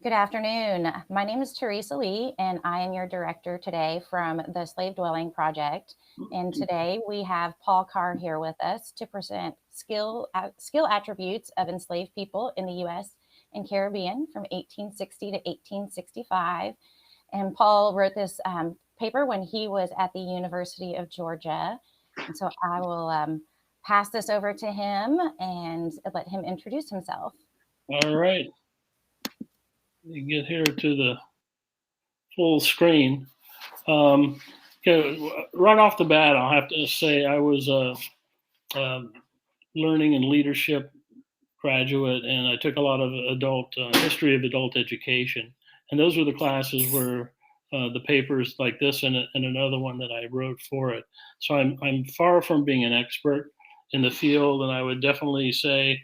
Good afternoon. My name is Teresa Lee, and I am your director today from the Slave Dwelling Project. And today we have Paul Carr here with us to present skill attributes of enslaved people in the U.S. and Caribbean from 1860 to 1865. And Paul wrote this paper when he was at the University of Georgia. And so I will pass this over to him and let him introduce himself. All right. You get here to the full screen. Okay, right off the bat, I'll have to say I was a learning and leadership graduate, and I took a lot of adult history of adult education, and those were the classes where the papers like this and another one that I wrote for it. So I'm far from being an expert in the field, and I would definitely say,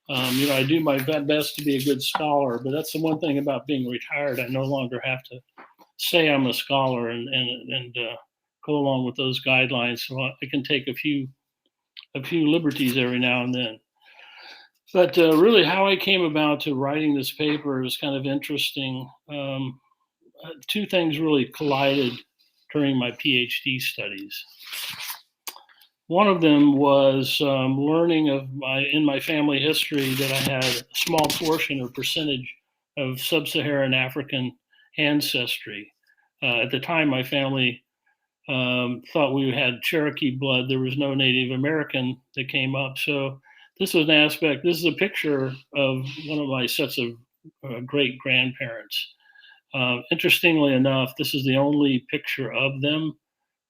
I do my best to be a good scholar, but that's the one thing about being retired. I no longer have to say I'm a scholar and go along with those guidelines. So I can take a few liberties every now and then. But really, how I came about to writing this paper is kind of interesting. Two things really collided during my PhD studies. One of them was learning in my family history that I had a small portion or percentage of sub-Saharan African ancestry. At the time, my family thought we had Cherokee blood. There was no Native American that came up. So this was an aspect. This is a picture of one of my sets of great grandparents. Interestingly enough, this is the only picture of them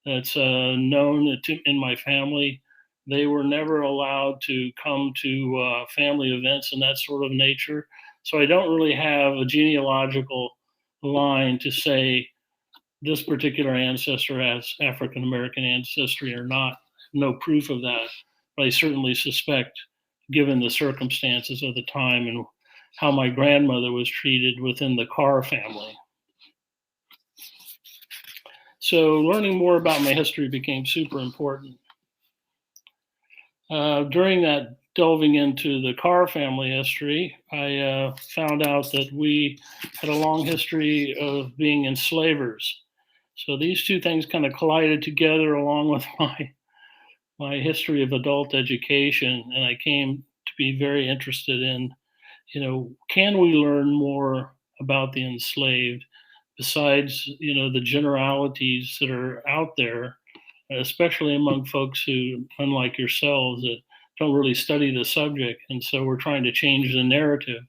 that's known in my family. They were never allowed to come to family events and that sort of nature. So I don't really have a genealogical line to say this particular ancestor has African American ancestry or not. No proof of that, but I certainly suspect, given the circumstances of the time and how my grandmother was treated within the Carr family. So learning more about my history became super important. During that delving into the Carr family history, I found out that we had a long history of being enslavers. So these two things kind of collided together along with my history of adult education, and I came to be very interested in, can we learn more about the enslaved besides, the generalities that are out there, especially among folks who, unlike yourselves, that don't really study the subject. And so we're trying to change the narrative,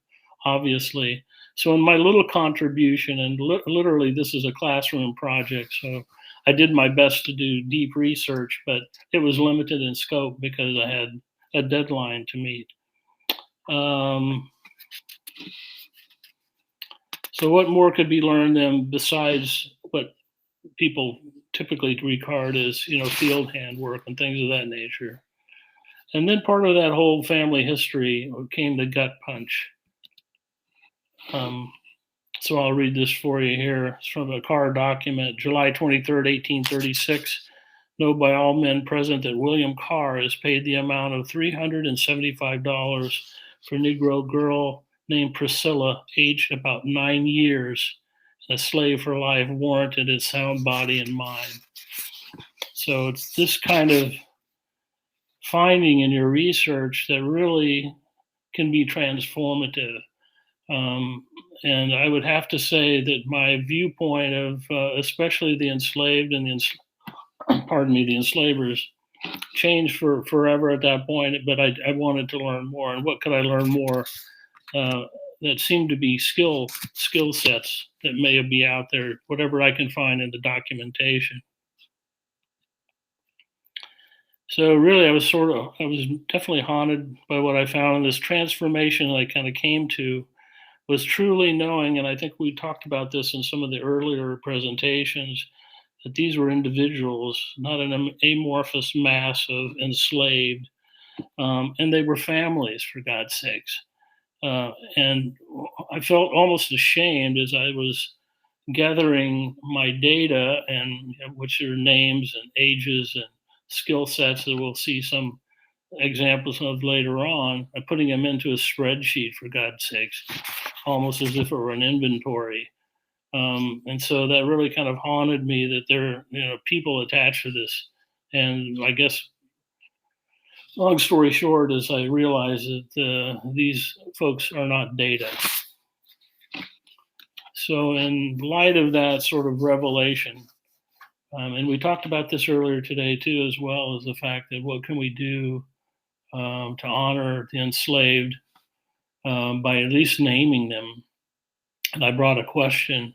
obviously. So in my little contribution, and literally this is a classroom project, so I did my best to do deep research, but it was limited in scope because I had a deadline to meet. So what more could be learned then besides what people typically regard as, field hand work and things of that nature? And then part of that whole family history came the gut punch. So I'll read this for you here. It's from a Carr document, July 23rd, 1836. Know by all men present that William Carr is paid the amount of $375 for Negro girl named Priscilla, aged about 9 years, and a slave for life, warranted in sound body and mind. So it's this kind of finding in your research that really can be transformative. And I would have to say that my viewpoint of especially the enslaved and the enslavers changed forever at that point. But I wanted to learn more. And what could I learn more that seemed to be skill sets that may be out there, whatever I can find in the documentation. So really, I was definitely haunted by what I found. And this transformation that I kind of came to was truly knowing, and I think we talked about this in some of the earlier presentations, that these were individuals, not an amorphous mass of enslaved, and they were families, for God's sakes. And I felt almost ashamed as I was gathering my data, and which are names and ages and skill sets that we'll see some examples of later on, and putting them into a spreadsheet, for God's sakes. almost as if it were an inventory. And so that really kind of haunted me that there are people attached to this. And I guess, long story short, is I realized that these folks are not data. So in light of that sort of revelation, and we talked about this earlier today too, as well as the fact that what can we do to honor the enslaved by at least naming them. And I brought a question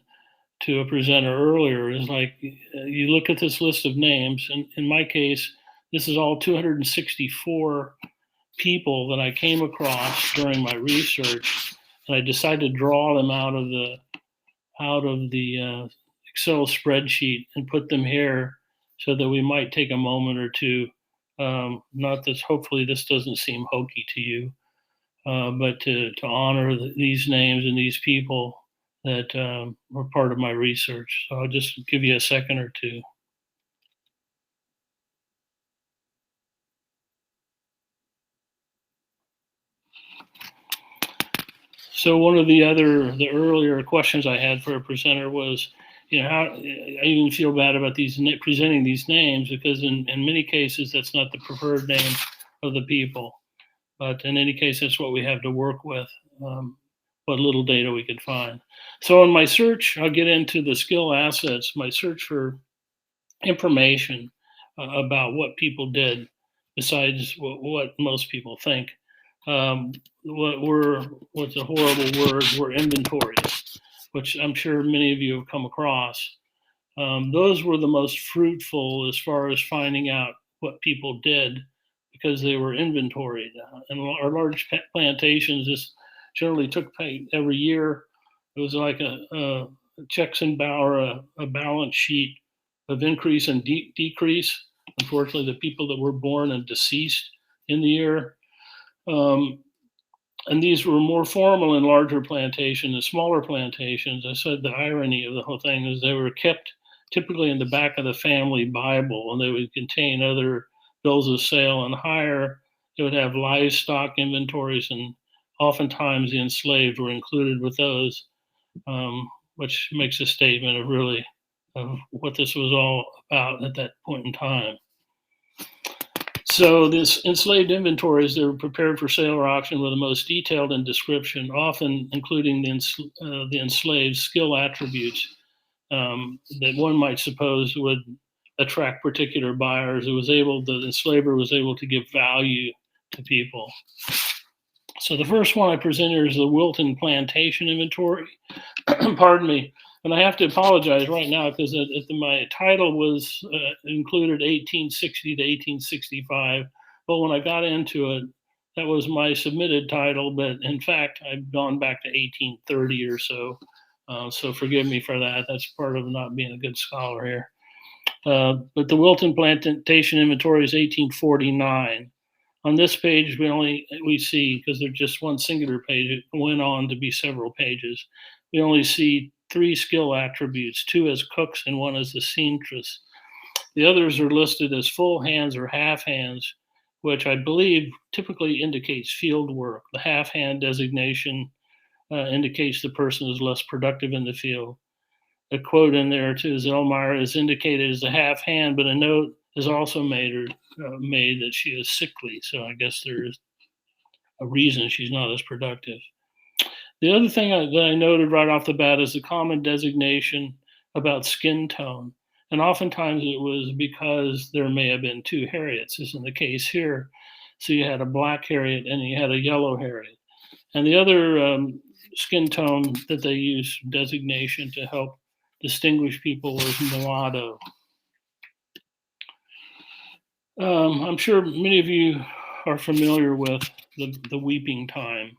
to a presenter earlier, is like, you look at this list of names, and in my case, this is all 264 people that I came across during my research, and I decided to draw them out of the Excel spreadsheet and put them here so that we might take a moment or two. Not that hopefully this doesn't seem hokey to you, but to honor these names and these people that were part of my research. So I'll just give you a second or two. So one of the earlier questions I had for a presenter was, how I even feel bad about presenting these names, because in many cases that's not the preferred name of the people, but in any case that's what we have to work with, what little data we could find. So in my search, I'll get into the skill assets, my search for information about what people did besides what most people think. What's a horrible word, were inventories, which I'm sure many of you have come across. Those were the most fruitful as far as finding out what people did, because they were inventoried. And our large plantations, this generally took place every year. It was like a checks and a balance sheet of increase and decrease. Unfortunately, the people that were born and deceased in the year. And these were more formal in larger plantations. The smaller plantations, I said the irony of the whole thing is they were kept typically in the back of the family Bible, and they would contain other bills of sale and hire. They would have livestock inventories, and oftentimes the enslaved were included with those, which makes a statement of what this was all about at that point in time. So this enslaved inventories, they were prepared for sale or auction with the most detailed in description, often including the enslaved skill attributes that one might suppose would attract particular buyers. The enslaver was able to give value to people. So the first one I present here is the Wilton Plantation Inventory. Pardon me. And I have to apologize right now because my title was included 1860 to 1865. But when I got into it, that was my submitted title. But in fact, I've gone back to 1830 or so. So forgive me for that. That's part of not being a good scholar here. But the Wilton Plantation Inventory is 1849. On this page, we see, because there's just one singular page, it went on to be several pages. We only see 3 skill attributes, 2 as cooks and 1 as the seamstress. The others are listed as full hands or half hands, which I believe typically indicates field work. The half hand designation indicates the person is less productive in the field. A quote in there too, Zellmeyer is indicated as a half hand, but a note is also made that she is sickly. So I guess there is a reason she's not as productive. The other thing that I noted right off the bat is the common designation about skin tone. And oftentimes it was because there may have been 2 Harriets, as in the case here. So you had a black Harriet and you had a yellow Harriet. And the other skin tone that they use designation to help distinguish people was mulatto. I'm sure many of you are familiar with the weeping time,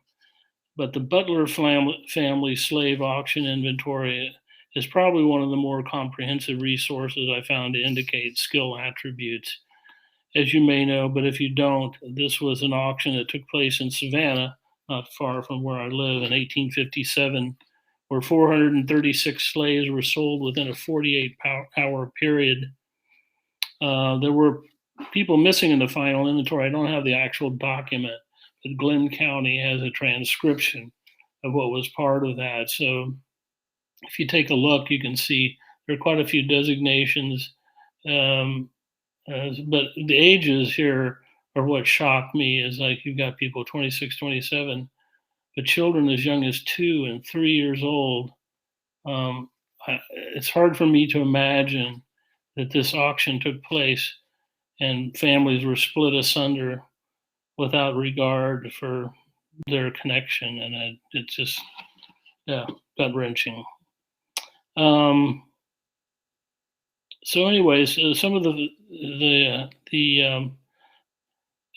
but the Butler family slave auction inventory is probably one of the more comprehensive resources I found to indicate skill attributes. As you may know, but if you don't, this was an auction that took place in Savannah, not far from where I live, in 1857, where 436 slaves were sold within a 48-hour period. There were people missing in the final inventory. I don't have the actual document, but Glynn County has a transcription of what was part of that. So if you take a look, you can see there are quite a few designations, but the ages here are what shocked me. Is like you've got people 26, 27, but children as young as 2 and 3 years old. It's hard for me to imagine that this auction took place and families were split asunder without regard for their connection, and it's just, yeah, gut wrenching. So, anyways, some of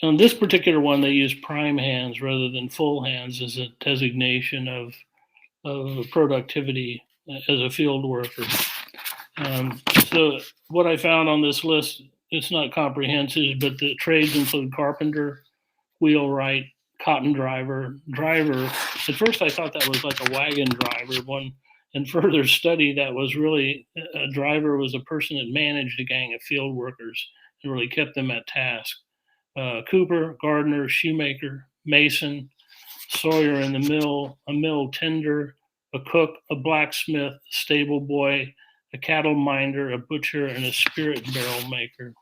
on this particular one, they use prime hands rather than full hands as a designation of productivity as a field worker. So what I found on this list, it's not comprehensive, but the trades include carpenter, wheelwright, cotton driver. At first I thought that was like a wagon driver. In further study, that was really a driver was a person that managed a gang of field workers and really kept them at task. Cooper, gardener, shoemaker, mason, sawyer in the mill, a mill tender, a cook, a blacksmith, a stable boy, a cattle minder, a butcher, and a spirit barrel maker.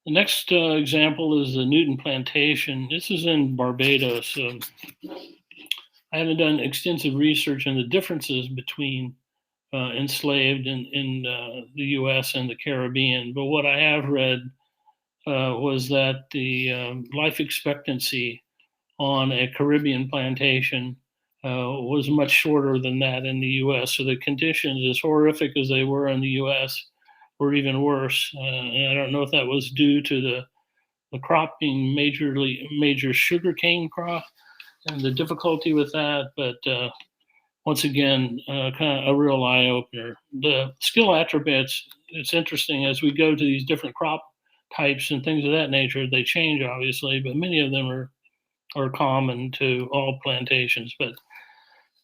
The next example is the Newton Plantation. This is in Barbados. I haven't done extensive research on the differences between enslaved in the U.S. and the Caribbean, but what I have read was that the life expectancy on a Caribbean plantation was much shorter than that in the U.S. So the conditions, as horrific as they were in the U.S., were even worse. And I don't know if that was due to the crop being major sugarcane crop and the difficulty with that, but once again, kind of a real eye opener. The skill attributes, it's interesting as we go to these different crop types and things of that nature, they change obviously, but many of them are common to all plantations. But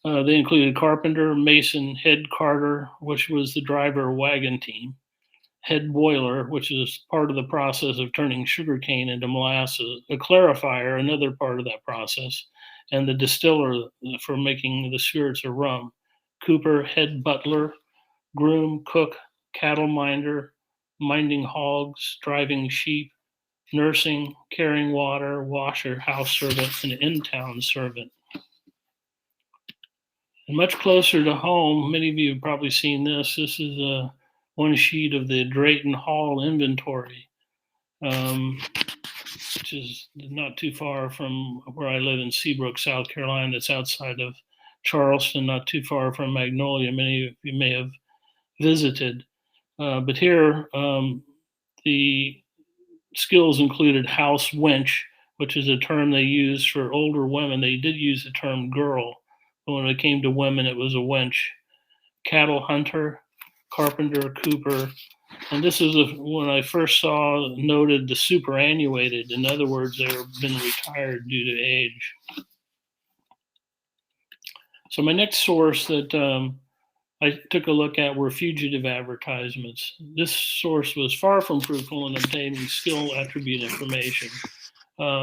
they included carpenter, mason, head carter, which was the driver wagon team, head boiler, which is part of the process of turning sugarcane into molasses, a clarifier, another part of that process, and the distiller for making the spirits or rum, cooper, head butler, groom, cook, cattle minder, minding hogs, driving sheep, nursing, carrying water, washer, house servant, and in-town servant. And much closer to home, many of you have probably seen this. This is one sheet of the Drayton Hall inventory, which is not too far from where I live in Seabrook, South Carolina. It's outside of Charleston, not too far from Magnolia. Many of you may have visited. But here, the skills included house wench, which is a term they use for older women. They did use the term girl, but when it came to women, it was a wench. Cattle hunter, carpenter, cooper, and this is when I first saw noted the superannuated. In other words, they've been retired due to age. So my next source that I took a look at were fugitive advertisements. This source was far from fruitful in obtaining skill attribute information.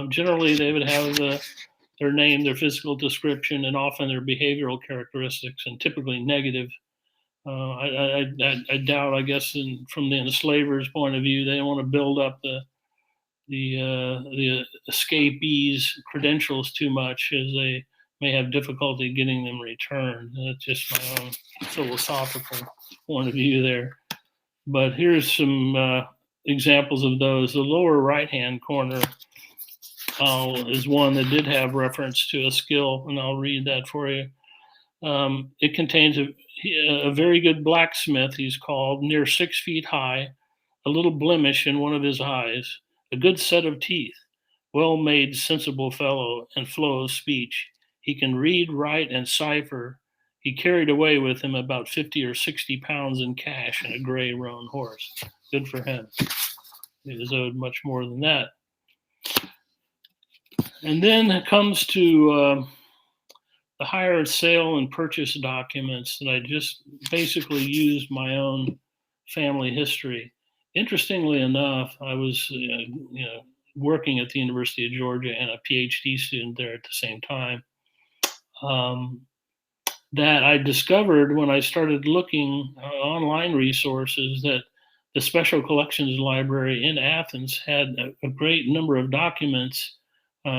Generally, they would have their name, their physical description, and often their behavioral characteristics, and typically negative. I doubt, I guess, from the enslavers' point of view, they don't want to build up the escapees' credentials too much, as they may have difficulty getting them returned. That's just my own philosophical point of view there. But here's some examples of those. The lower right-hand corner is one that did have reference to a skill, and I'll read that for you. It contains a very good blacksmith, he's called, near 6 feet high, a little blemish in one of his eyes, a good set of teeth, well-made, sensible fellow, and flow of speech. He can read, write, and cipher. He carried away with him about 50 or 60 pounds in cash and a gray roan horse. Good for him. He was owed much more than that. And then it comes to the hire, sale, and purchase documents that I just basically used my own family history. Interestingly enough, I was working at the University of Georgia and a PhD student there at the same time. That I discovered when I started looking online resources that the Special Collections Library in Athens had a great number of documents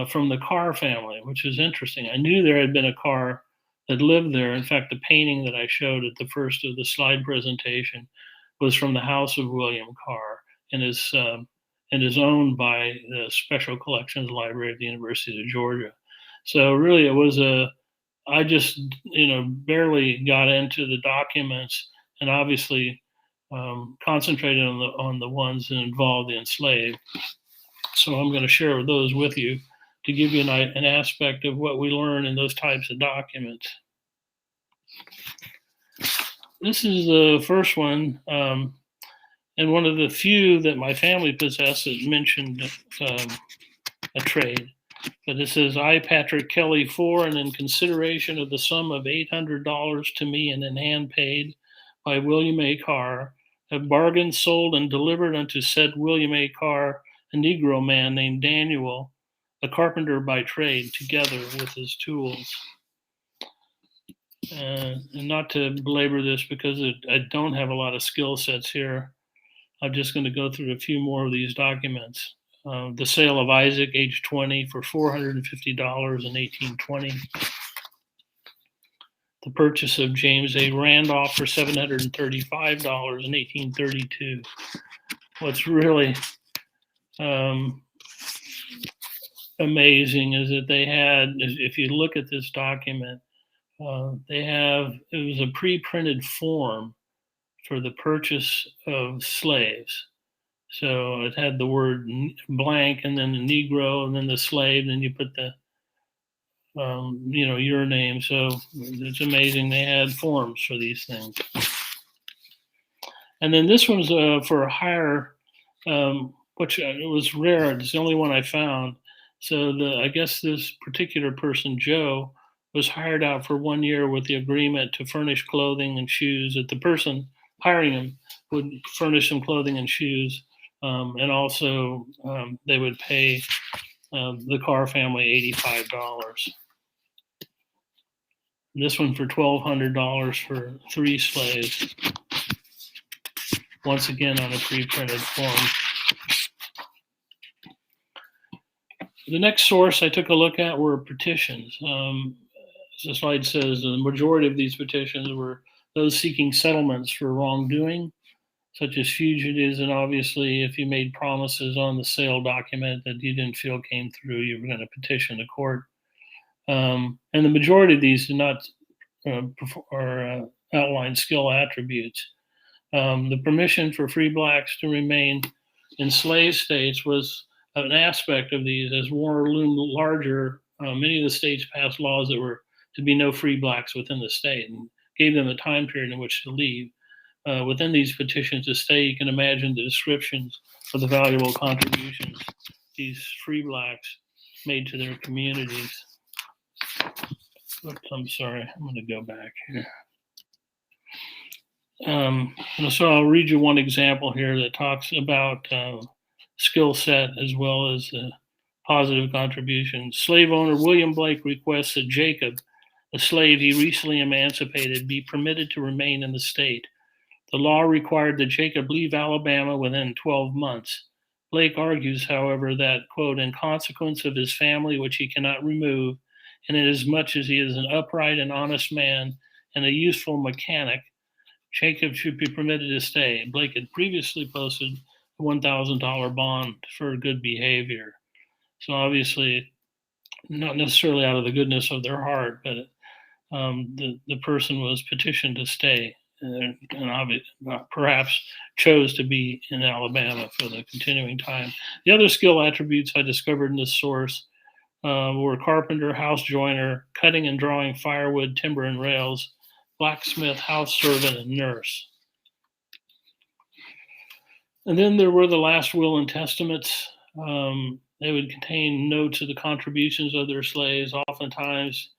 from the Carr family, which is interesting. I knew there had been a Carr that lived there. In fact, the painting that I showed at the first of the slide presentation was from the house of William Carr and is owned by the Special Collections Library of the University of Georgia. So really, it was I just, barely got into the documents, and obviously concentrated on the ones that involved the enslaved. So I'm going to share those with you to give you an aspect of what we learn in those types of documents. This is the first one, and one of the few that my family possessed that mentioned a trade. But it says, I, Patrick Kelly, for and in consideration of the sum of $800 to me and in hand paid by William A. Carr, have bargained, sold, and delivered unto said William A. Carr a Negro man named Daniel, a carpenter by trade, together with his tools. And not to belabor this because I don't have a lot of skill sets here, I'm just going to go through a few more of these documents. The sale of Isaac, age 20, for $450 in 1820. The purchase of James A. Randolph for $735 in 1832. What's really amazing is that they had, if you look at this document, it was a pre-printed form for the purchase of slaves. So it had the word blank and then the Negro and then the slave, and you put the, your name. So it's amazing they had forms for these things. And then this one's for hire, which it was rare. It's the only one I found. So I guess this particular person, Joe, was hired out for 1 year with the agreement to furnish clothing and shoes, that the person hiring him would furnish some clothing and shoes. And also they would pay the Carr family $85. This one for $1,200 for 3 slaves. Once again on a pre-printed form. The next source I took a look at were petitions. As the slide says, the majority of these petitions were those seeking settlements for wrongdoing, such as fugitives, and obviously if you made promises on the sale document that you didn't feel came through, you were going to petition the court. And the majority of these did not outline skill attributes. The permission for free blacks to remain in slave states was an aspect of these. As war loomed larger, many of the states passed laws that were to be no free blacks within the state and gave them a time period in which to leave. Within these petitions to stay, you can imagine the descriptions of the valuable contributions these free blacks made to their communities. Oops, I'm sorry, I'm going to go back here. So I'll read you one example here that talks about skill set as well as positive contributions. Slave owner William Blake requests that Jacob, a slave he recently emancipated, be permitted to remain in the state. The law required that Jacob leave Alabama within 12 months. Blake argues, however, that, quote, in consequence of his family, which he cannot remove, and inasmuch as he is an upright and honest man and a useful mechanic, Jacob should be permitted to stay. Blake had previously posted a $1,000 bond for good behavior. So obviously, not necessarily out of the goodness of their heart, but the person was petitioned to stay, and perhaps chose to be in Alabama for the continuing time. The other skill attributes I discovered in this source were carpenter, house joiner, cutting and drawing firewood, timber, and rails, blacksmith, house servant, and nurse. And then there were the last will and testaments. They would contain notes of the contributions of their slaves, oftentimes,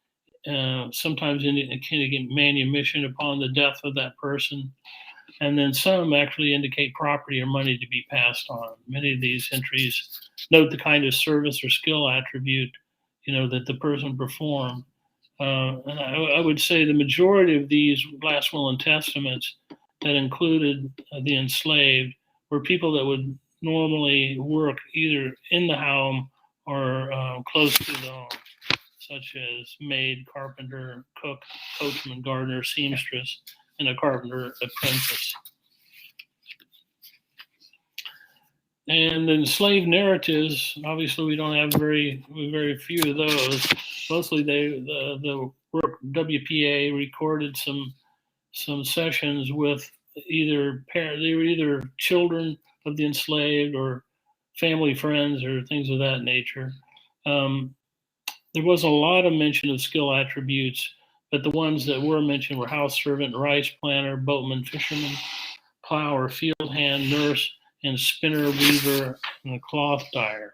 sometimes indicating manumission upon the death of that person. And then some actually indicate property or money to be passed on. Many of these entries note the kind of service or skill attribute, that the person performed. And I would say the majority of these last will and testaments that included the enslaved were people that would normally work either in the home or close to the home, such as maid, carpenter, cook, coachman, gardener, seamstress, and a carpenter apprentice. And the enslaved narratives, obviously, we don't have very few of those. Mostly, the work WPA recorded some sessions with they were either children of the enslaved or family friends or things of that nature. There was a lot of mention of skill attributes, but the ones that were mentioned were house servant, rice planter, boatman, fisherman, plower, field hand, nurse, and spinner, weaver, and a cloth dyer.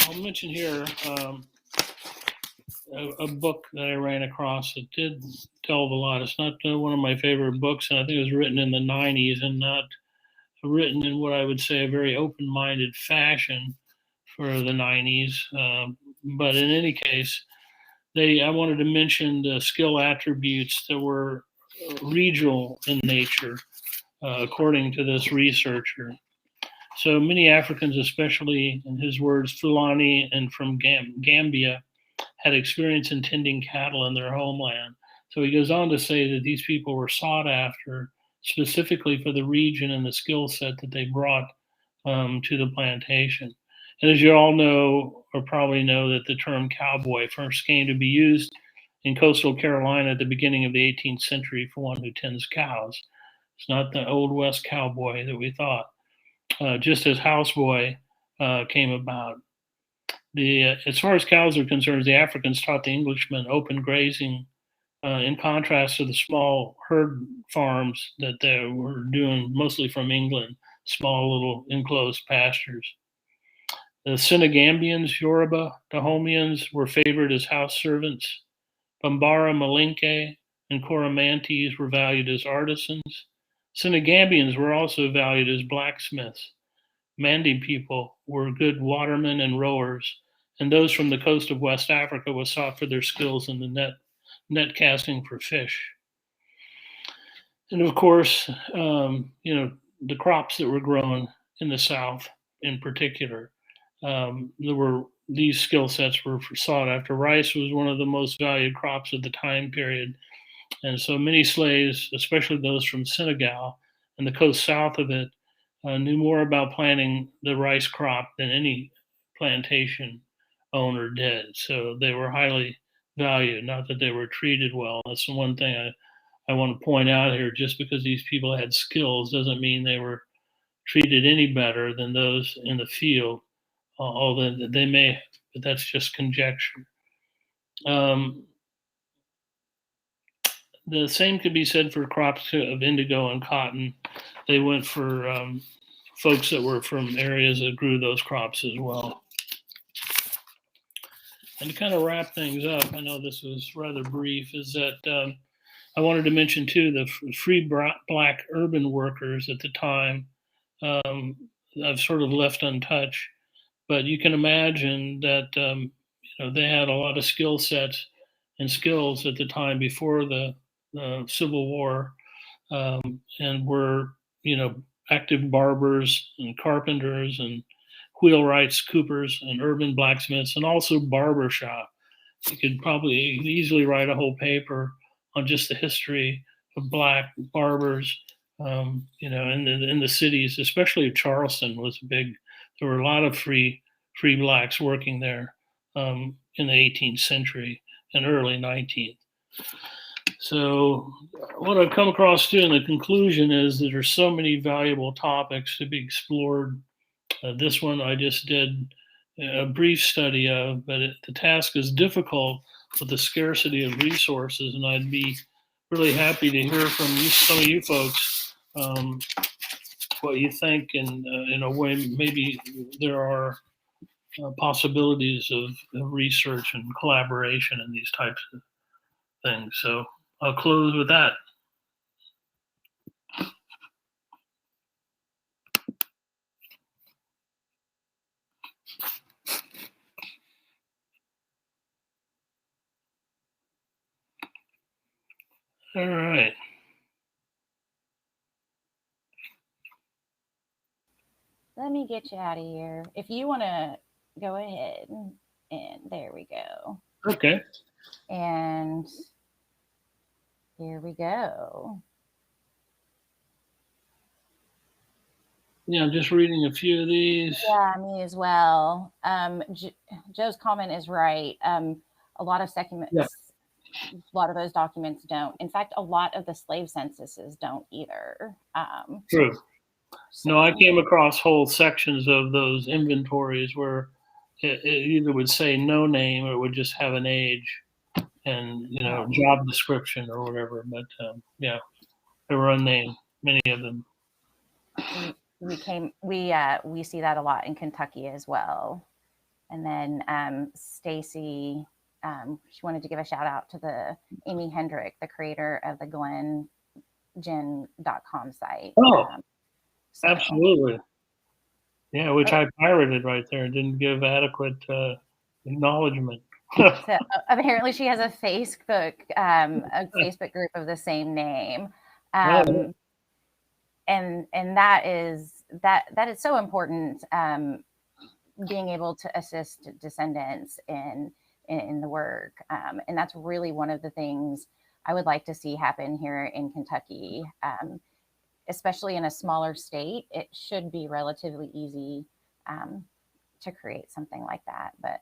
I'll mention here a book that I ran across that did delve a lot. It's not one of my favorite books, and I think it was written in the 90s and not written in what I would say a very open-minded fashion for the 90s. But in any case, I wanted to mention the skill attributes that were regional in nature, according to this researcher. So many Africans, especially in his words, Fulani and from Gambia, had experience in tending cattle in their homeland. So he goes on to say that these people were sought after specifically for the region and the skill set that they brought to the plantation. And as you all know, or probably know, that the term cowboy first came to be used in coastal Carolina at the beginning of the 18th century for one who tends cows. It's not the Old West cowboy that we thought. Just as houseboy came about. As far as cows are concerned, the Africans taught the Englishmen open grazing in contrast to the small herd farms that they were doing mostly from England, small little enclosed pastures. The Senegambians, Yoruba, Dahomians were favored as house servants. Bambara, Malinke, and Coromantes were valued as artisans. Senegambians were also valued as blacksmiths. Mandi people were good watermen and rowers, and those from the coast of West Africa were sought for their skills in the net casting for fish. And of course, the crops that were grown in the South in particular, these skill sets were sought after. Rice was one of the most valued crops of the time period. And so many slaves, especially those from Senegal and the coast south of it, knew more about planting the rice crop than any plantation owner did. So they were highly valued, not that they were treated well. That's the one thing I want to point out here. Just because these people had skills doesn't mean they were treated any better than those in the field, although they may, but that's just conjecture. The same could be said for crops of indigo and cotton. They went for folks that were from areas that grew those crops as well. And to kind of wrap things up, I know this was rather brief, is that I wanted to mention too the free black urban workers at the time. I've sort of left untouched, but you can imagine that they had a lot of skill sets and skills at the time before the Civil War, and were active barbers and carpenters and wheelwrights, coopers, and urban blacksmiths, and also barbershop. You could probably easily write a whole paper on just the history of black barbers, in the cities, especially Charleston was big. There were a lot of free blacks working there in the 18th century and early 19th. So what I've come across too in the conclusion is that there's so many valuable topics to be explored. This one I just did a brief study of, but the task is difficult with the scarcity of resources, and I'd be really happy to hear from you, some of you folks, what you think, and in a way maybe there are possibilities of research and collaboration and these types of things. So I'll close with that. All right. Let me get you out of here. If you want to go ahead, and there we go. Okay. And here we go. Yeah, I'm just reading a few of these. Yeah, me as well. Joe's comment is right. A lot of a lot of those documents don't. In fact, a lot of the slave censuses don't either. True. So, No, I came across whole sections of those inventories where it either would say no name or it would just have an age and job description or whatever. But yeah, they were unnamed, many of them. we see that a lot in Kentucky as well. And then Stacy, she wanted to give a shout out to the Amy Hendrick, the creator of the GlynnGen.com site. Oh, absolutely. Yeah, which I pirated right there and didn't give adequate acknowledgement. So apparently she has a Facebook group of the same name. And that is so important, being able to assist descendants in the work. And that's really one of the things I would like to see happen here in Kentucky. Especially in a smaller state, it should be relatively easy to create something like that. But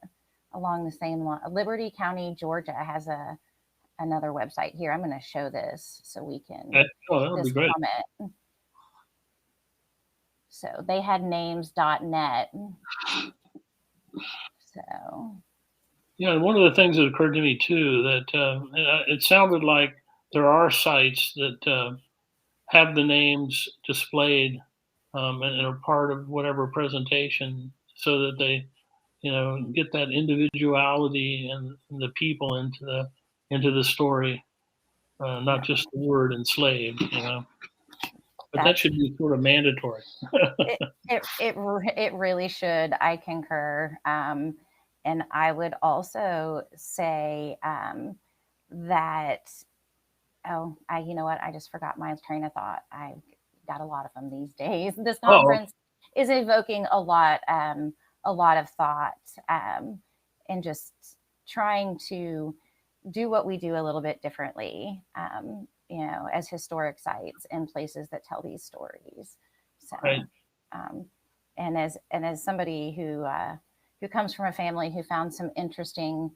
along the same line, Liberty County, Georgia has another website here. I'm going to show this so we can that would be great. comment. So they had names.net. So yeah, one of the things that occurred to me too, that it sounded like there are sites that have the names displayed and are part of whatever presentation, so that they, get that individuality and the people into the story, not just the word enslaved, But that should be sort of mandatory. it really should. I concur. And I would also say that, you know what? I just forgot my train of thought. I've got a lot of them these days. This conference is evoking a lot of thought, and just trying to do what we do a little bit differently, as historic sites and places that tell these stories. So, right. And as somebody who comes from a family who found some interesting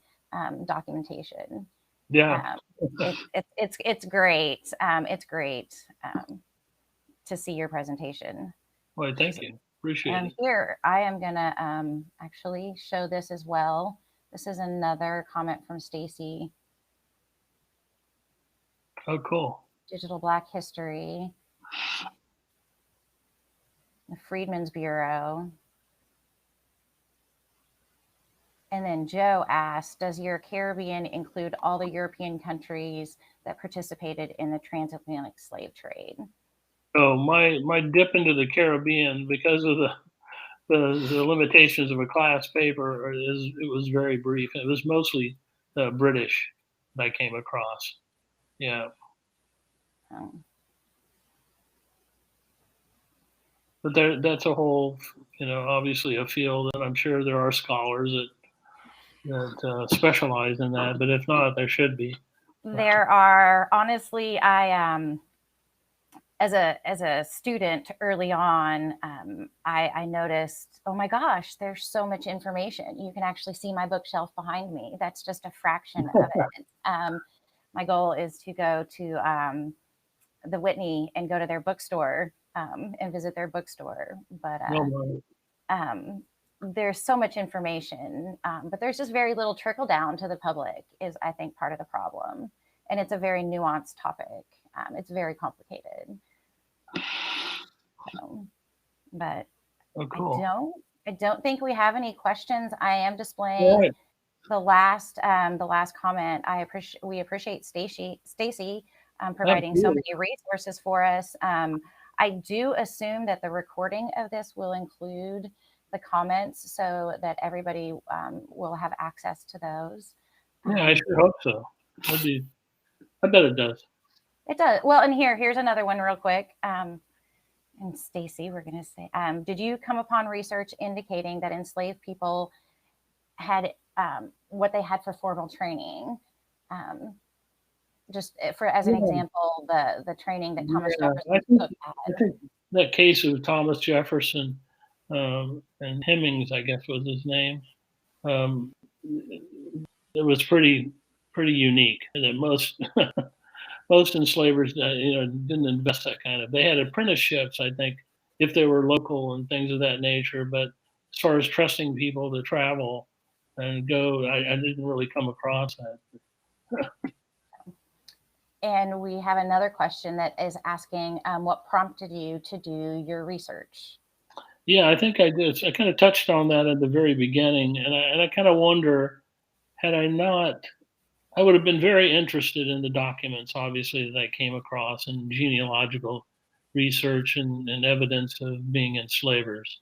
documentation. Yeah. It's great. It's great to see your presentation. Well, thank you. Appreciate it. Here, I am going to actually show this as well. This is another comment from Stacy. Oh, cool. Digital Black History. The Freedmen's Bureau. And then Joe asked, does your Caribbean include all the European countries that participated in the transatlantic slave trade? Oh, my dip into the Caribbean, because of the limitations of a class paper, it was very brief. It was mostly British that I came across. Yeah. But that's a whole, obviously a field, and I'm sure there are scholars that specialize in that. But if not, there should be. There are. Honestly, I as a student early on, I noticed, oh my gosh, there's so much information. You can actually see my bookshelf behind me. That's just a fraction of it. My goal is to go to the Whitney and go to their bookstore and visit their bookstore. But there's so much information, but there's just very little trickle down to the public is, I think, part of the problem. And it's a very nuanced topic. It's very complicated. But cool. I don't I don't think we have any questions. I am All displaying right. the last comment. We appreciate Stacy providing so Absolutely. many resources for us. I do assume that the recording of this will include the comments so that everybody will have access to those. Yeah, I sure hope so. I bet it does. It does. Well, and here's another one real quick. And Stacy, we're going to say, did you come upon research indicating that enslaved people had what they had for formal training? Just for as an Yeah. example, the training that Thomas Yeah, Jefferson took I had. think that case of Thomas Jefferson and Hemmings, I guess was his name. Um, it was pretty unique. That most most enslavers, didn't invest that kind of. They had apprenticeships, I think, if they were local and things of that nature. But as far as trusting people to travel and go, I didn't really come across that. And we have another question that is asking, what prompted you to do your research? Yeah, I think I did. I kind of touched on that at the very beginning, and I kind of wonder, had I not, I would have been very interested in the documents, obviously, that I came across and genealogical research and evidence of being enslavers.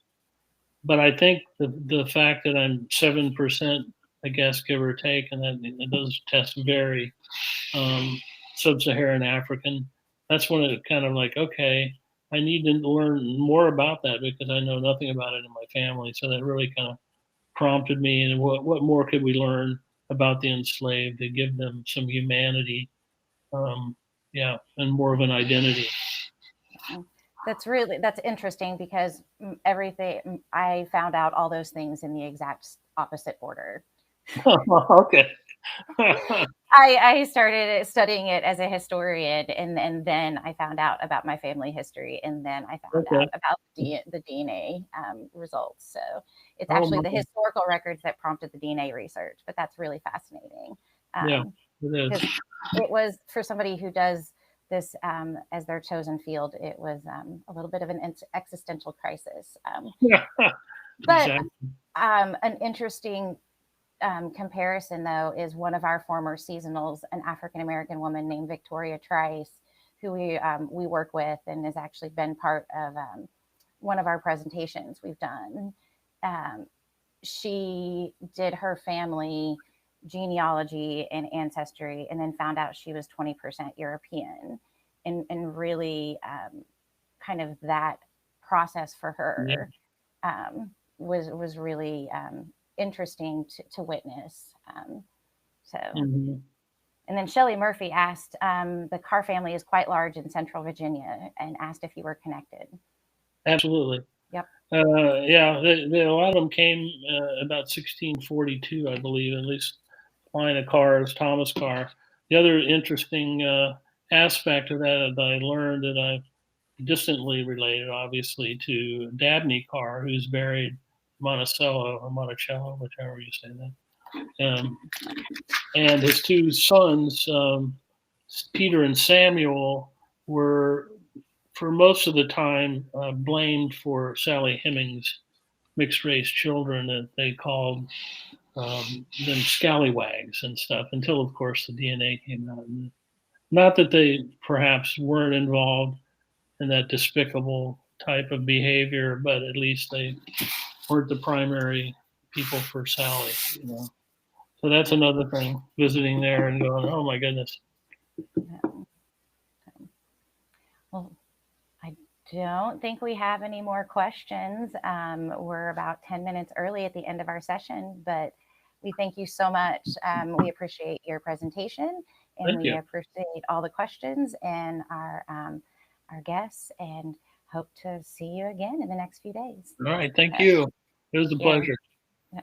But I think the fact that I'm 7%, I guess, give or take, and that those tests vary, sub-Saharan African, that's when it kind of like, okay, I need to learn more about that because I know nothing about it in my family. So that really kind of prompted me, and what more could we learn about the enslaved to give them some humanity, yeah, and more of an identity. That's interesting because everything I found out all those things in the exact opposite order. Okay. I started studying it as a historian, and then I found out about my family history, and then I found Okay. out about the DNA results. So it's Oh, actually the my. historical records that prompted the DNA research, but that's really fascinating. Yeah, it Because is. it was for somebody who does this as their chosen field, it was a little bit of an existential crisis. Yeah, But exactly. an interesting comparison, though, is one of our former seasonals, an African American woman named Victoria Trice, who we work with and has actually been part of one of our presentations we've done. Um, she did her family genealogy and ancestry, and then found out she was 20% European, and really kind of that process for Yeah. her was really interesting to witness. So, Hmm. and then Shelley Murphy asked, the Carr family is quite large in Central Virginia, and asked if you were connected. Absolutely. Yep. Yeah, a lot of them came about 1642, I believe, at least line of cars, Thomas Carr. The other interesting aspect of that I learned that I distantly related, obviously, to Dabney Carr, who's buried Monticello or Monticello, whichever you say that. And his two sons, Peter and Samuel, were for most of the time blamed for Sally Hemings' mixed race children that they called them scallywags and stuff until, of course, the DNA came out. And not that they perhaps weren't involved in that despicable type of behavior, but at least they weren't the primary people for Sally, you know. So that's another thing, visiting there and going, oh my goodness. Well, I don't think we have any more questions. We're about 10 minutes early at the end of our session, but we thank you so much. We appreciate your presentation, and Thank we you. appreciate all the questions and our guests, and hope to see you again in the next few days. All right. Thank you. It was a Thank you. pleasure. Yeah.